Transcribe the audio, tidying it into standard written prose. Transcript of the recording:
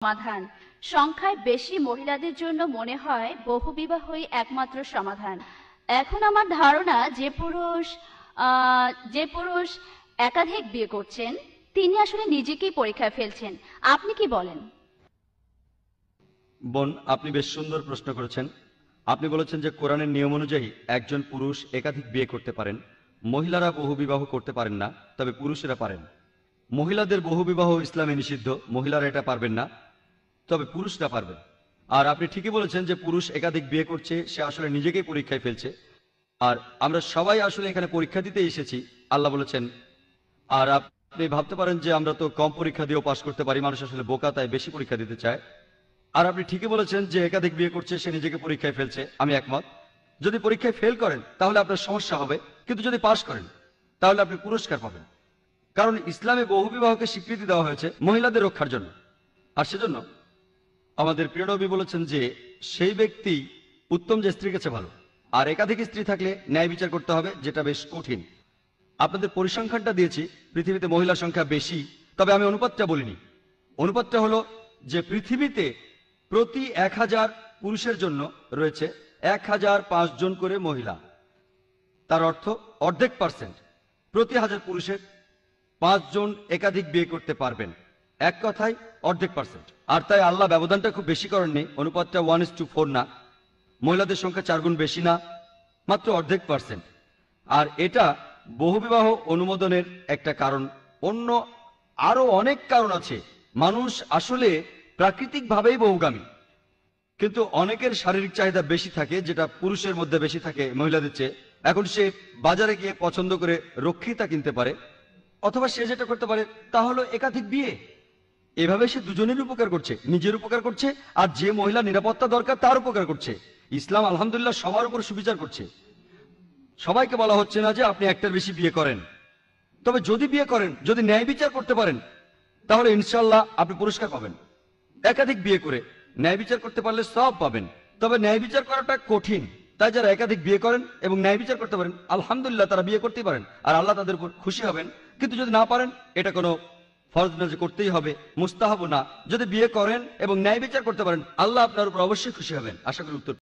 সমাধান। সংখ্যায় বেশি মহিলাদের জন্য মনে হয় বহুবিবাহই একমাত্র সমাধান। এখন আমার ধারণা যে পুরুষ একাধিক বিয়ে করছেন তিনি আসলে নিজেকেই পরীক্ষায় ফেলছেন। আপনি কি বলেন? বোন, আপনি বেশ সুন্দর প্রশ্ন করেছেন। আপনি বলেছেন যে কোরআনের নিয়ম অনুযায়ী একজন পুরুষ একাধিক বিয়ে করতে পারেন, মহিলারা বহুবিবাহ করতে পারেন না, তবে পুরুষেরা পারেন। মহিলাদের বহুবিবাহ ইসলামে নিষিদ্ধ, মহিলারা এটা পারবেন না, তবে পুরুষরা পারবেন। আর আপনি ঠিকই বলেছেন যে পুরুষ একাধিক বিয়ে করছে, সে আসলে নিজেকেই পরীক্ষায় ফেলছে। আর আমরা সবাই আসলে এখানে পরীক্ষা দিতে এসেছি, আল্লাহ বলেছেন। আর আপনি ভাবতে পারেন যে আমরা তো কম পরীক্ষা দিয়েও পাশ করতে পারি, মানুষ আসলে বোকা, তাই বেশি পরীক্ষা দিতে চায়। আর আপনি ঠিকই বলেছেন যে একাধিক বিয়ে করছে, সে নিজেকে পরীক্ষায় ফেলছে, আমি একমত। যদি পরীক্ষায় ফেল করেন তাহলে আপনার সমস্যা হবে, কিন্তু যদি পাশ করেন তাহলে আপনি পুরস্কার পাবেন। কারণ ইসলামে বহুবিবাহকে স্বীকৃতি দেওয়া হয়েছে মহিলাদের রক্ষার জন্য। আর সেজন্য আমাদের প্রিয় নবী বলেছেন যে সেই ব্যক্তি উত্তম যে স্ত্রীর কাছে ভালো। আর একাধিক স্ত্রী থাকলে ন্যায় বিচার করতে হবে, যেটা বেশ কঠিন। আপনাদের পরিসংখ্যানটা দিয়েছি, পৃথিবীতে মহিলার সংখ্যা বেশি, তবে আমি অনুপাতটা বলিনি। অনুপাতটা হলো যে পৃথিবীতে প্রতি 1000 পুরুষের জন্য রয়েছে 1005 জন করে মহিলা। তার অর্থ অর্ধেক পার্সেন্ট, প্রতি 1000 পুরুষের 5 জন একাধিক বিয়ে করতে পারবেন। এক কথায় অর্ধেক পার্সেন্ট। আর তাই আল্লাহ ব্যবধানটা খুব বেশি করেননি, অনুপাতটা 1:4 না, মহিলাদের সংখ্যা 4 গুণ বেশি না, মাত্র অর্ধেক পার্সেন্ট। আর এটা বহুবিবাহ অনুমোদনের একটা কারণ। অন্য আরো অনেক কারণ আছে। মানুষ আসলে প্রাকৃতিকভাবেই বহুগামী, কিন্তু অনেকের শারীরিক চাহিদা বেশি থাকে, যেটা পুরুষের মধ্যে বেশি থাকে মহিলাদের চেয়ে। এখন সে বাজারে গিয়ে পছন্দ করে রক্ষিতা কিনতে পারে, অথবা সে যেটা করতে পারে তা হলো একাধিক বিয়ে। এভাবে সে দুজনের উপকার করছে, নিজের উপকার করছে, আর যে মহিলা নিরাপত্তা দরকার তার উপকার করছে। ইসলাম আলহামদুলিল্লাহ সবার উপর সুবিচার করছে। সবাইকে বলা হচ্ছে না যে আপনি একটার বেশি বিয়ে করেন, তবে যদি বিয়ে করেন, যদি ন্যায় বিচার করতে পারেন, তাহলে ইনশাল্লাহ আপনি পুরস্কার পাবেন। একাধিক বিয়ে করে ন্যায় বিচার করতে পারলে সব পাবেন, তবে ন্যায় বিচার করাটা কঠিন। তাই যারা একাধিক বিয়ে করেন এবং ন্যায় বিচার করতে পারেন, আলহামদুলিল্লাহ তারা বিয়ে করতেই পারেন, আর আল্লাহ তাদের উপর খুশি হবেন। কিন্তু যদি না পারেন, এটা কোনো ফরজ না যে করতেই হবে, মুস্তাহাব না। যদি বিয়ে করেন এবং ন্যায় বিচার করতে পারেন, আল্লাহ আপনার উপর অবশ্যই খুশি হবেন। আশা করি উত্তর